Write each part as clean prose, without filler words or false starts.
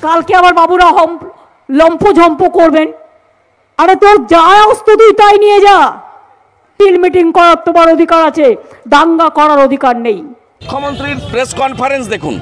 কালকে আবার বাবুরা লম্ফঝম্প করবেন। আরে তোর যা অস্ত্র তুই তাই নিয়ে যা, মিছিল মিটিং করার তোমার অধিকার আছে, দাঙ্গা করার অধিকার নেই। মুখ্যমন্ত্রীর প্রেস কনফারেন্স দেখুন,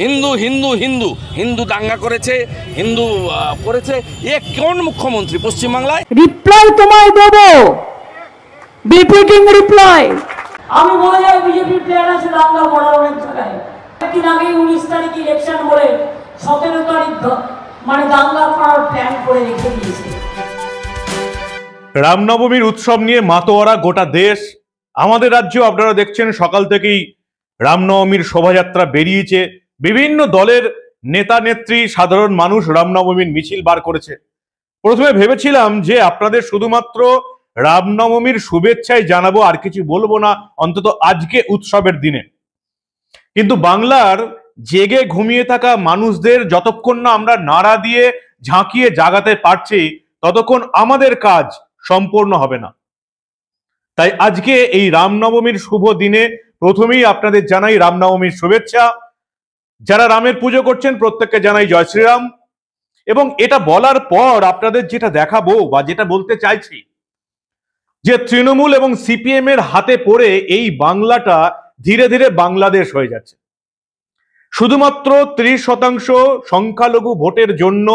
হিন্দু হিন্দু হিন্দু হিন্দু দাঙ্গা করেছে, হিন্দু করেছে। এ কোন মুখ্যমন্ত্রী পশ্চিমবাংলায়? রিপ্লাই তোমায় দেবো, বিপিটিং রিপ্লাই। আমি বলে যাই বিজেপির প্ল্যান আছে দাঙ্গা করার অনেক জায়গায়। একদিন আগে 19 তারিখ ইলেকশন বলে 17 তারিখ মানে দাঙ্গা করার প্ল্যান করে রেখে দিয়েছে। রামনবমীর উৎসব নিয়ে মাতোয়ারা গোটা দেশ। আমাদের রাজ্যেও আপনারা দেখছেন সকাল থেকেই রামনবমীর শোভাযাত্রা বেরিয়েছে। বিভিন্ন দলের নেতা নেত্রী, সাধারণ মানুষ রামনবমীর মিছিল বার করেছে। প্রথমে ভেবেছিলাম যে আপনাদের শুধুমাত্র রামনবমীর শুভেচ্ছাই জানাবো, আর কিছু বলবো না, অন্তত আজকে উৎসবের দিনে। কিন্তু বাংলার জেগে ঘুমিয়ে থাকা মানুষদের যতক্ষণ না আমরা নাড়া দিয়ে ঝাঁকিয়ে জাগাতে পারছি, ততক্ষণ আমাদের কাজ সম্পূর্ণ হবে না। তাই আজকে এই রামনবমীর শুভ দিনে প্রথমেই আপনাদের জানাই রামনবমীর শুভেচ্ছা। যারা রামের পুজো করছেন প্রত্যেককে জানাই জয় শ্রীরাম। এবং এটা বলার পর আপনাদের যেটা দেখাবো বা যেটা বলতে চাইছি, যে তৃণমূল এবং সিপিএম এর হাতে পড়ে এই বাংলাটা ধীরে ধীরে বাংলাদেশ হয়ে যাচ্ছে। শুধুমাত্র 30% সংখ্যালঘু ভোটের জন্য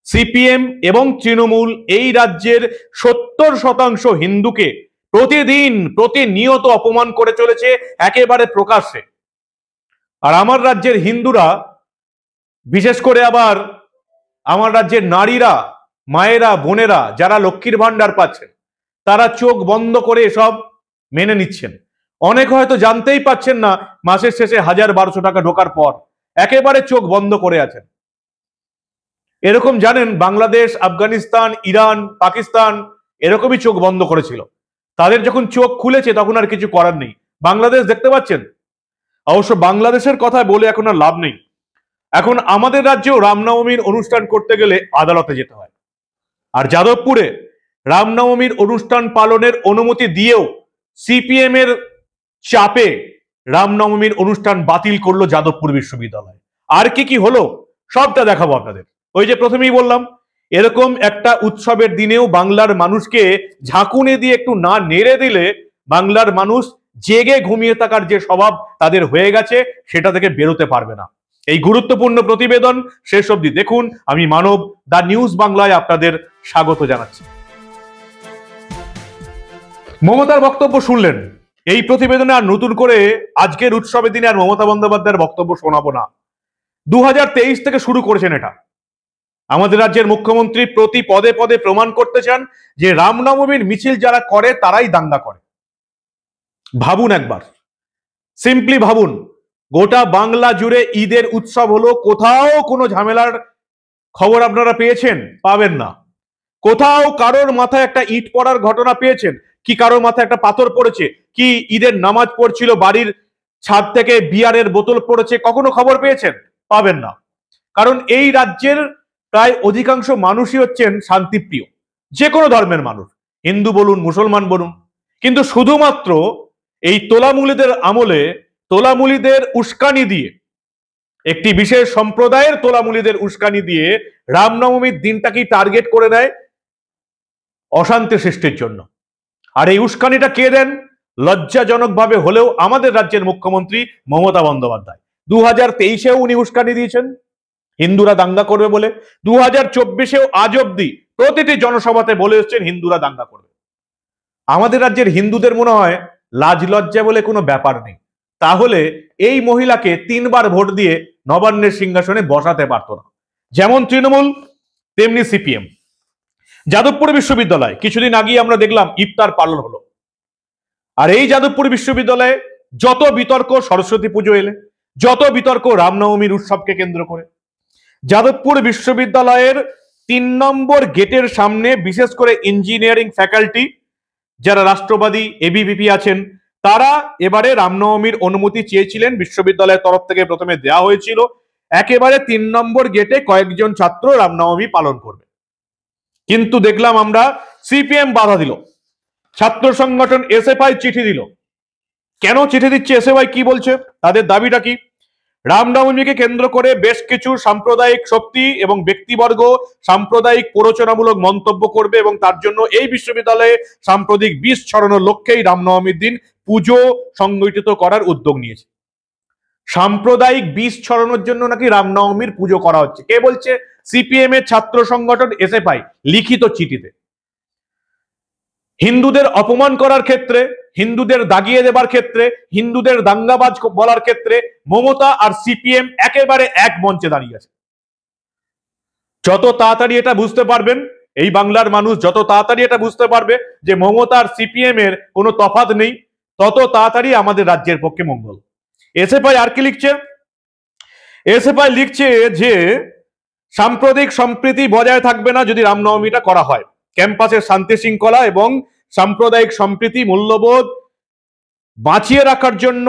সিপিএম এবং তৃণমূল এই রাজ্যের 70% হিন্দুকে প্রতিনিয়ত অপমান করে চলেছে একেবারে প্রকাশ্যে। আর আমার রাজ্যের হিন্দুরা, বিশেষ করে আবার আমার রাজ্যের নারীরা, মায়েরা, বোনেরা যারা লক্ষ্মীর ভান্ডার পাচ্ছেন, তারা চোখ বন্ধ করে এসব মেনে নিচ্ছেন। অনেক হয়তো জানতেই পাচ্ছেন না, মাসের শেষে 1000-1200 টাকা ঢোকার পর একেবারে চোখ বন্ধ করে আছেন। এরকম জানেন বাংলাদেশ, আফগানিস্তান, ইরান, পাকিস্তান এরকমই চোখ বন্ধ করেছিল। তাদের যখন চোখ খুলেছে তখন আর কিছু করার নেই। বাংলাদেশ দেখতে পাচ্ছেন। অবশ্য বাংলাদেশের কথা বলে এখন আর লাভ নেই। এখন আমাদের রাজ্যেও রামনবমীর অনুষ্ঠান করতে গেলে আদালতে যেতে হয়। আর যাদবপুরে রামনবমীর অনুষ্ঠান পালনের অনুমতি দিয়েও সিপিএম এর চাপে রামনবমীর অনুষ্ঠান বাতিল করলো যাদবপুর বিশ্ববিদ্যালয়। আর কি হলো সবটা দেখাবো আপনাদের। ওই যে প্রথমেই বললাম, এরকম একটা উৎসবের দিনেও বাংলার মানুষকে ঝাঁকুনি দিয়ে একটু না নেড়ে দিলে বাংলার মানুষ জেগে ঘুমিয়ে থাকার যে স্বভাব তাদের হয়ে গেছে, সেটা থেকে বেরোতে পারবে না। এই গুরুত্বপূর্ণ প্রতিবেদন শেষ অবধি দেখুন। আমি মানব, দা নিউজ বাংলায় আপনাদের স্বাগত জানাচ্ছি। মমতার বক্তব্য শুনলেন। এই প্রতিবেদনে আর নতুন করে আজকের উৎসবের দিনে আর মমতা বন্দ্যোপাধ্যায়ের বক্তব্য শোনাবো না। 2023 থেকে শুরু করেছেন এটা। আমাদের রাজ্যের মুখ্যমন্ত্রী প্রতি পদে পদে প্রমাণ করতে চান যে রামনবমীর মিছিল যারা করে তারাই দাঙ্গা করে। ভাবুন একবার, সিম্পলি ভাবুন, গোটা বাংলা জুড়ে ঈদের উৎসব হলো, কোথাও কোনো ঝামেলার খবর আপনারা পেয়েছেন? পাবেন না। কোথাও কারোর মাথায় একটা ইট পড়ার ঘটনা পেয়েছেন? কি কারোর মাথায় একটা পাথর পড়েছে? কি ঈদের নামাজ পড়ছিল, বাড়ির ছাদ থেকে বিয়ারের বোতল পড়েছে? কখনো খবর পেয়েছেন? পাবেন না। কারণ এই রাজ্যের প্রায় অধিকাংশ মানুষই হচ্ছেন শান্তিপ্রিয়, যে কোনো ধর্মের মানুষ, হিন্দু বলুন, মুসলমান বলুন। কিন্তু শুধুমাত্র এই তোলামুলিদের আমলে, তোলামুলিদের উস্কানি দিয়ে, একটি বিশেষ সম্প্রদায়ের তোলামুলিদের উস্কানি দিয়ে রামনবমীর দিনটাকেই টার্গেট করে নেয় অশান্তি সৃষ্টির জন্য। আর এই উস্কানিটা কে দেন? লজ্জাজনকভাবে হলেও আমাদের রাজ্যের মুখ্যমন্ত্রী মমতা বন্দ্যোপাধ্যায়। 2023-এও উনি উস্কানি দিয়েছেন হিন্দুরা দাঙ্গা করবে বলে। 2024-এও আজ অব্দি প্রতিটি জনসভাতে বলে এসছেন হিন্দুরা দাঙ্গা করবে। আমাদের রাজ্যের হিন্দুদের মনে হয় লাজ লজ্জা বলে কোনো ব্যাপার নেই। তাহলে এই মহিলাকে 3 বার ভোট দিয়ে নবান্নের সিংহাসনে বসাতে পারত না। যেমন তৃণমূল তেমনি সিপিএম। যাদবপুর বিশ্ববিদ্যালয় কিছুদিন আগেই আমরা দেখলাম ইফতার পালন হলো। আর এই যাদবপুর বিশ্ববিদ্যালয়ে যত বিতর্ক সরস্বতী পুজো এলে, যত বিতর্ক রামনবমীর উৎসবকে কেন্দ্র করে। যাদবপুর বিশ্ববিদ্যালয়ের 3 নম্বর গেটের সামনে বিশেষ করে ইঞ্জিনিয়ারিং ফ্যাকাল্টি যারা রাষ্ট্রবাদী এবিভিপি আছেন, তারা এবারে রামনবমীর অনুমতি চেয়েছিলেন। বিশ্ববিদ্যালয়ের তরফ থেকে প্রথমে দেওয়া হয়েছিল। একেবারে 3 নম্বর গেটে কয়েকজন ছাত্র রামনবমী পালন করবে। কিন্তু দেখলাম আমরা সিপিএম বাধা দিল, ছাত্র সংগঠন এসএফআই চিঠি দিল। কেন চিঠি দিচ্ছে এসএফআই? কি বলছে? তাদের দাবিটা কি? রামনবমীকে কেন্দ্র করে বেশ কিছু সাম্প্রদায়িক শক্তি এবং ব্যক্তিবর্গ সাম্প্রদায়িক প্ররোচনামূলক মন্তব্য করবে এবং তার জন্য এই বিশ্ববিদ্যালয়ে সাম্প্রতিক বিষ ছড়ানোর লক্ষ্যেই রামনবমীর দিন পুজো সংগঠিত করার উদ্যোগ নিয়েছে। সাম্প্রদায়িক বিষ ছড়ানোর জন্য নাকি রামনবমীর পুজো করা হচ্ছে। কে বলছে? সিপিএম এর ছাত্র সংগঠন এসএফআই লিখিত চিঠিতে। হিন্দুদের অপমান করার ক্ষেত্রে, হিন্দুদের দাগিয়ে দেবার ক্ষেত্রে, হিন্দুদের দাঙ্গাবাজ বলার ক্ষেত্রে মমতা আর সিপিএম একেবারে এক মঞ্চে দাঁড়িয়ে আছে। যত তাড়াতাড়ি এটা বুঝতে পারবেন, এই বাংলার মানুষ যত তাড়াতাড়ি এটা বুঝতে পারবে যে মমতা আর সিপিএম এর কোনো তফাৎ নেই, তত তাড়াতাড়ি আমাদের রাজ্যের পক্ষে মঙ্গল। এসএফআই আর কি লিখছে? এসএফআই লিখছে যে সাম্প্রদায়িক সম্প্রীতি বজায় থাকবে না যদি রামনবমীটা করা হয়। ক্যাম্পাসের শান্তি শৃঙ্খলা এবং সাম্প্রদায়িক সম্প্রীতি মূল্যবোধ বাঁচিয়ে রাখার জন্য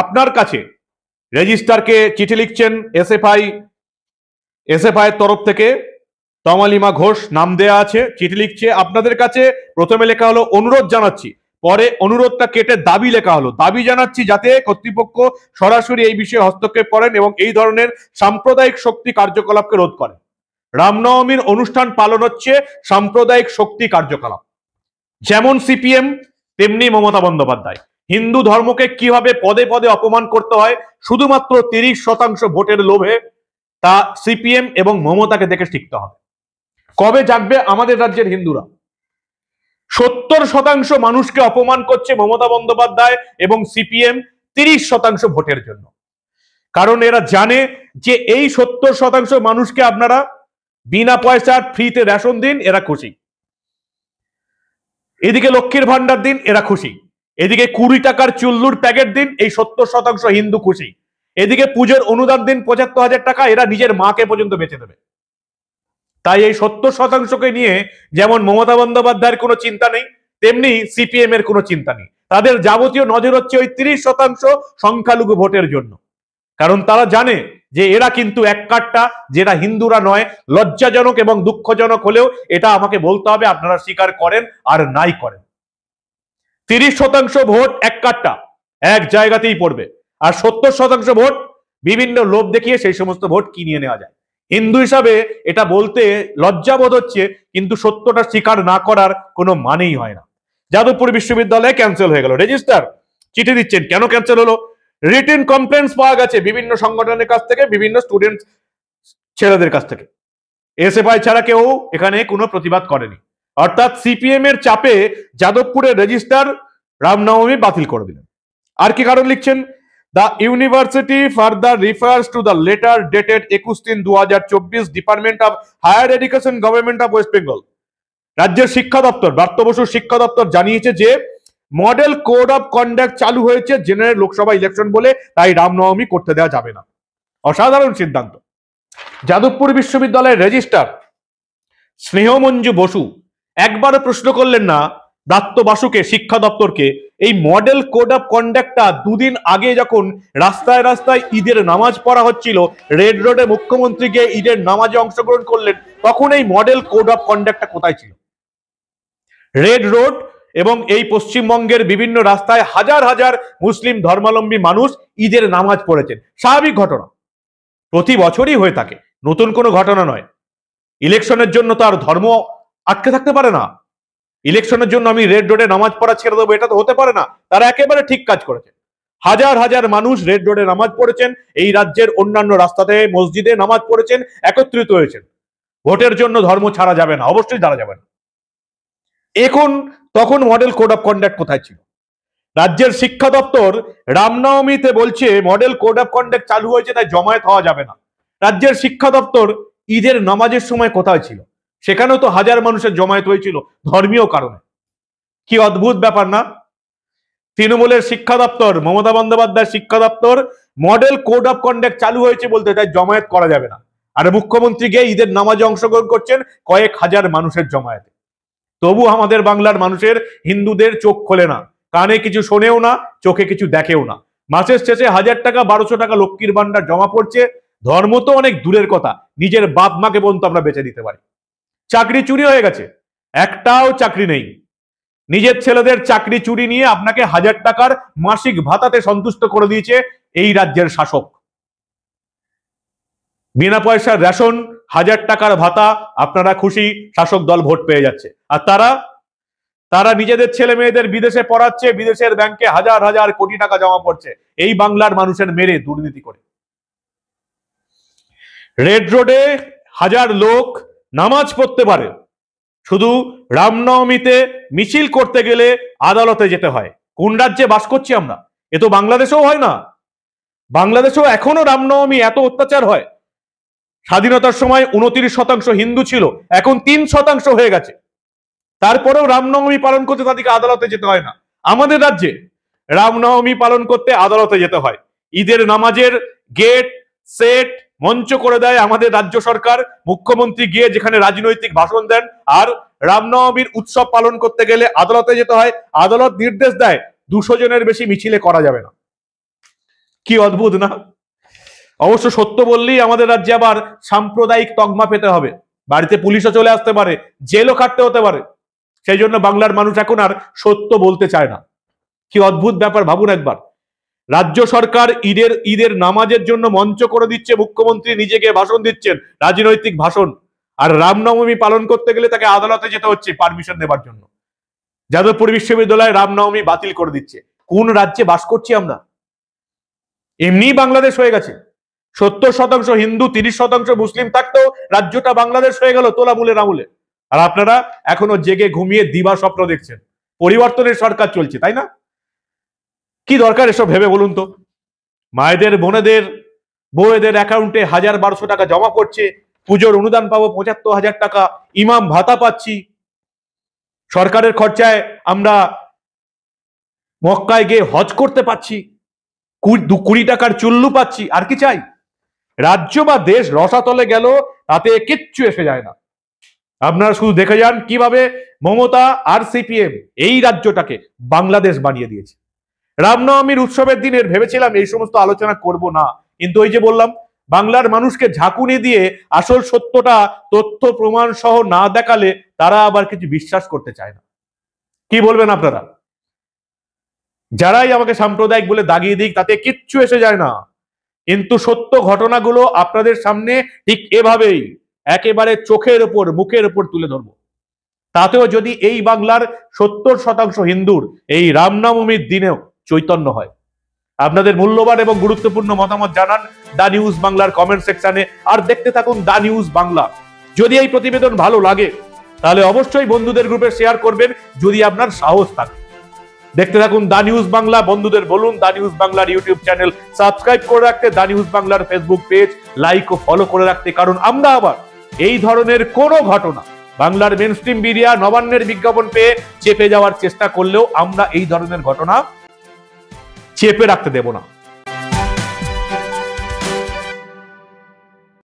আপনার কাছে রেজিস্ট্রারকে চিঠি লিখছেন এসএফআই এর তরফ থেকে। তমালিমা ঘোষ নাম দেয়া আছে, চিঠি লিখছে। আপনাদের কাছে প্রথমে লেখা হলো অনুরোধ জানাচ্ছি, পরে অনুরোধটা কেটে দাবি লেখা হলো। দাবি জানাচ্ছি যাতে কর্তৃপক্ষ সরাসরি এই বিষয়ে হস্তক্ষেপ করেন এবং এই ধরনের সাম্প্রদায়িক শক্তি কার্যকলাপকে রোধ করেন। রামনবমীর অনুষ্ঠান পালন হচ্ছে সাম্প্রদায়িক শক্তি কার্যকলাপ। যেমন সিপিএম তেমনি মমতা বন্দ্যোপাধ্যায় হিন্দু ধর্মকে কিভাবে পদে পদে অপমান করতে হয় শুধুমাত্র 30% ভোটের লোভে, তা সিপিএম এবং মমতাকে দেখে শিখতে হবে। কবে জাগবে আমাদের রাজ্যের হিন্দুরা? 70% মানুষকে অপমান করছে মমতা বন্দ্যোপাধ্যায় এবং সিপিএম 30% ভোটের জন্য। কারণ এরা জানে যে এই 70% মানুষকে আপনারা বিনা পয়সার ফ্রিতে রেশন দিন, এরা খুশি। এদিকে লক্ষ্মীর ভান্ডার দিন, এরা খুশি। এদিকে 20 টাকার চুল্লুর প্যাকেট দিন, এই 70% হিন্দু খুশি। এদিকে পুজোর অনুদান দিন 75,000 টাকা, এরা নিজের মাকে পর্যন্ত বেঁচে দেবে। তাই এই 70%কে নিয়ে যেমন মমতা বন্দ্যোপাধ্যায়ের কোনো চিন্তা নেই, তেমনি সিপিএম এর কোনো চিন্তা নেই। তাদের যাবতীয় নজর হচ্ছে ওই 30% সংখ্যালঘু ভোটের জন্য। কারণ তারা জানে যে এরা কিন্তু এক কাট্টা, যেটা হিন্দুরা নয়। লজ্জাজনক এবং দুঃখজনক হলেও এটা আমাকে বলতে হবে, আপনারা স্বীকার করেন আর নাই করেন। 30% ভোট এক কাট্টা, এক জায়গাতেই পড়বে। আর 70% ভোট বিভিন্ন লোভ দেখিয়ে সেই সমস্ত ভোট কিনিয়ে নেওয়া যায়। হিন্দু হিসাবে এটা বলতে লজ্জাবোধ হচ্ছে, কিন্তু সত্যটা স্বীকার না করার কোনো মানেই হয় না। যাদবপুর বিশ্ববিদ্যালয়ে ক্যান্সেল হয়ে গেল। রেজিস্ট্রার চিঠি দিচ্ছেন, কেন ক্যান্সেল হলো? রিটেন কমপ্লেন্টস পাওয়া গেছে বিভিন্ন সংগঠনের কাছ থেকে, বিভিন্ন স্টুডেন্ট ছেলেদের কাছ থেকে। এসএফআই ছাড়া কেউ এখানে কোনো প্রতিবাদ করেনি। অর্থাৎ সিপিএম এর চাপে যাদবপুরের রেজিস্ট্রার রামনবমী বাতিল করে দিলেন। আর কি কারণ লিখছেন? The university further refers to the letter dated 21/3/2024, Department of Higher Education, Government of West Bengal। রাজ্যের শিক্ষা দপ্তর, ব্রাত্য বসুর শিক্ষা দপ্তর জানিয়েছে যে মডেল কোড অফ কন্ডাক্ট চালু হয়েছে জেনারেল লোকসভা ইলেকশন বলে, তাই রামনবমী করতে দেওয়া যাবে না। অসাধারণ সিদ্ধান্ত। যাদবপুর বিশ্ববিদ্যালয়ের রেজিস্ট্রার স্নেহমঞ্জু বসু একবারও প্রশ্ন করলেন না ব্রাত্য বাসুকে, শিক্ষা দপ্তরকে, এই মডেল কোড অফ কন্ডাক্টটা দুদিন আগে যখন রাস্তায় রাস্তায় ঈদের নামাজ পড়া হচ্ছিল, রেড রোডে মুখ্যমন্ত্রী গিয়ে ঈদের নামাজে অংশগ্রহণ করলেন, তখন এই মডেল কোড অফ কন্ডাক্টটা কোথায় ছিল? রেড রোড এবং এই পশ্চিমবঙ্গের বিভিন্ন রাস্তায় হাজার হাজার মুসলিম ধর্মাবলম্বী মানুষ ঈদের নামাজ পড়েছেন। স্বাভাবিক ঘটনা, প্রতি বছরই হয়ে থাকে, নতুন কোনো ঘটনা নয়। ইলেকশনের জন্য তার ধর্ম আটকে থাকতে পারে না। ইলেকশনের জন্য আমি রেড রোডে নামাজ পড়া ছেড়ে দেবো, এটা তো হতে পারে না। তারা একেবারে ঠিক কাজ করেছে। হাজার হাজার মানুষ রেড রোডে নামাজ পড়েছেন, এই রাজ্যের অন্যান্য রাস্তাতে মসজিদে নামাজ পড়েছেন, একত্রিত হয়েছেন। ভোটের জন্য ধর্ম ছাড়া যাবে না, অবশ্যই ছাড়া যাবে না। এখন তখন মডেল কোড অফ কন্ডাক্ট কোথায় ছিল? রাজ্যের শিক্ষা দপ্তর রামনবমীতে বলছে মডেল কোড অফ কন্ডাক্ট চালু হয়েছে, তাই জমায়েত হওয়া যাবে না। রাজ্যের শিক্ষা দপ্তর ঈদের নামাজের সময় কোথায় ছিল? সেখানেও তো হাজার মানুষের জমায়েত হয়েছিল ধর্মীয় কারণে। কি অদ্ভুত ব্যাপার না? তৃণমূলের শিক্ষা দপ্তর, মমতা বন্দ্যোপাধ্যায়ের শিক্ষা দপ্তর মডেল কোড অফ কন্ডাক্ট চালু হয়েছে বলতে, তাই জমায়েত করা যাবে না। আর মুখ্যমন্ত্রী গিয়ে ঈদের নামাজে অংশগ্রহণ করছেন কয়েক হাজার মানুষের জমায়েতে। তবু আমাদের বাংলার মানুষের, হিন্দুদের চোখ খোলে না, কানে কিছু শোনেও না, চোখে কিছু দেখেও না। মাসের শেষে 1000 টাকা 1200 টাকা লক্ষ্মীর ভান্ডার জমা পড়ছে। ধর্ম তো অনেক দূরের কথা, নিজের বাপ মাকে পর্যন্ত আমরা বেঁচে দিতে পারি। চাকরি চুরি হয়ে গেছে, একটাও চাকরি নেই। নিজের ছেলেদের চাকরি চুরি নিয়ে আপনাকে 1000 টাকার মাসিক ভাতাতে সন্তুষ্ট করে দিয়েছে এই রাজ্যের শাসক। বিনা পয়সার রেশন, 1000 টাকার ভাতা, আপনারা খুশি, শাসক দল ভোট পেয়ে যাচ্ছে। আর তারা নিজেদের ছেলে মেয়েদের বিদেশে পড়াচ্ছে, বিদেশের ব্যাংকে হাজার হাজার কোটি টাকা জমা পড়ছে এই বাংলার মানুষের মেরে দুর্নীতি করে। রেড রোডে 1000 লোক নামাজ পড়তে পারে, শুধু রামনবমীতে মিছিল করতে গেলে আদালতে যেতে হয়। কোন রাজ্যে বাস করছি আমরা? এ তো বাংলাদেশেও হয় না। বাংলাদেশেও এখনো রামনবমী এত অত্যাচার হয়। স্বাধীনতার সময় 29% হিন্দু ছিল, এখন 3% হয়ে গেছে। তারপরেও রামনবমী পালন করতে তাদেরকে আদালতে যেতে হয় না। আমাদের রাজ্যে রামনবমী পালন করতে আদালতে যেতে হয়। ঈদের নামাজের গেট সেট মঞ্চ করে দেয় আমাদের রাজ্য সরকার, মুখ্যমন্ত্রী গিয়ে যেখানে রাজনৈতিক ভাষণ দেন। আর রামনবমীর উৎসব পালন করতে গেলে আদালতে যেতে হয়। আদালত নির্দেশ দেয় 200 জনের বেশি মিছিলে করা যাবে না। কি অদ্ভুত না? অবশ্য সত্য বললেই আমাদের রাজ্যে আবার সাম্প্রদায়িক তকমা পেতে হবে, বাড়িতে পুলিশও চলে আসতে পারে, জেলও খাটতে হতে পারে। সেই জন্য বাংলার মানুষ এখন আর সত্য বলতে চায় না। কি অদ্ভুত ব্যাপার ভাবুন একবার। রাজ্য সরকার ঈদের নামাজের জন্য মঞ্চ করে দিচ্ছে, মুখ্যমন্ত্রী নিজেকে ভাষণ দিচ্ছেন, রাজনৈতিক ভাষণ। আর রামনবমী পালন করতে গেলে তাকে আদালতে যেতে হচ্ছে পারমিশন নেবার জন্য। যাদবপুর বিশ্ববিদ্যালয়ে রামনবমী বাতিল করে দিচ্ছে। কোন রাজ্যে বাস করছি আমরা? এমনি বাংলাদেশ হয়ে গেছে। 70% হিন্দু, 30% মুসলিম থাকতেও রাজ্যটা বাংলাদেশ হয়ে গেল তোলামূলের আমলে। আর আপনারা এখনো জেগে ঘুমিয়ে দিবা স্বপ্ন দেখছেন। পরিবর্তনের সরকার চলছে, তাই না? কি দরকার এসব ভেবে বলুন তো? মায়েদের, বোনেদের, বউয়েদের অ্যাকাউন্টে 1000-1200 টাকা জমা পড়ছে, পুজোর অনুদান পাবো 75,000 টাকা, ইমাম ভাতা পাচ্ছি, সরকারের খরচায় আমরা মক্কায় গিয়ে হজ করতে পাচ্ছি, 20 টাকার চুল্লু পাচ্ছি। আর কি চাই? রাজ্য বা দেশ রসাতলে গেল, তাতে কিচ্ছু এসে যায় না। আপনারা শুধু দেখে যান কিভাবে মমতা আর সিপিএম এই রাজ্যটাকে বাংলাদেশ বানিয়ে দিয়েছে। রামনবমীর উৎসবের দিনের ভেবেছিলাম এই সমস্ত আলোচনা করব না, কিন্তু ওই যে বললাম, বাংলার মানুষকে ঝাঁকুনি দিয়ে আসল সত্যটা তথ্য প্রমাণ সহ না দেখালে তারা আবার কিছু বিশ্বাস করতে চায় না। কি বলবেন আপনারা? যারাই আমাকে সাম্প্রদায়িক বলে দাগিয়ে দিক, তাতে কিচ্ছু এসে যায় না। কিন্তু সত্য ঘটনাগুলো আপনাদের সামনে ঠিক এভাবেই একেবারে চোখের ওপর, মুখের ওপর তুলে ধরবো। তাতেও যদি এই বাংলার 70% হিন্দুর এই রামনবমীর দিনেও চৈতন্য হয়। আপনাদের মূল্যবান এবং গুরুত্বপূর্ণ মতামত জানান দা নিউজ বাংলার কমেন্ট সেকশনে। আর দেখতে থাকুন দা নিউজ বাংলা। যদি এই প্রতিবেদন ভালো লাগে তাহলে অবশ্যই বন্ধুদের গ্রুপে শেয়ার করবেন, যদি আপনার সাহস থাকে। দেখতে থাকুন দা নিউজ বাংলা। বন্ধুদের বলুন দা নিউজ বাংলার ইউটিউব চ্যানেল সাবস্ক্রাইব করে রাখতে, দা নিউজ বাংলার ফেসবুক পেজ লাইক ও ফলো করে রাখতে। কারণ আমরা আবার এই ধরনের কোনো ঘটনা বাংলার মেইনস্ট্রিম মিডিয়া নবান্নের বিজ্ঞাপন পেয়ে চেপে যাওয়ার চেষ্টা করলেও আমরা এই ধরনের ঘটনা চেপে রাখতে দেব না।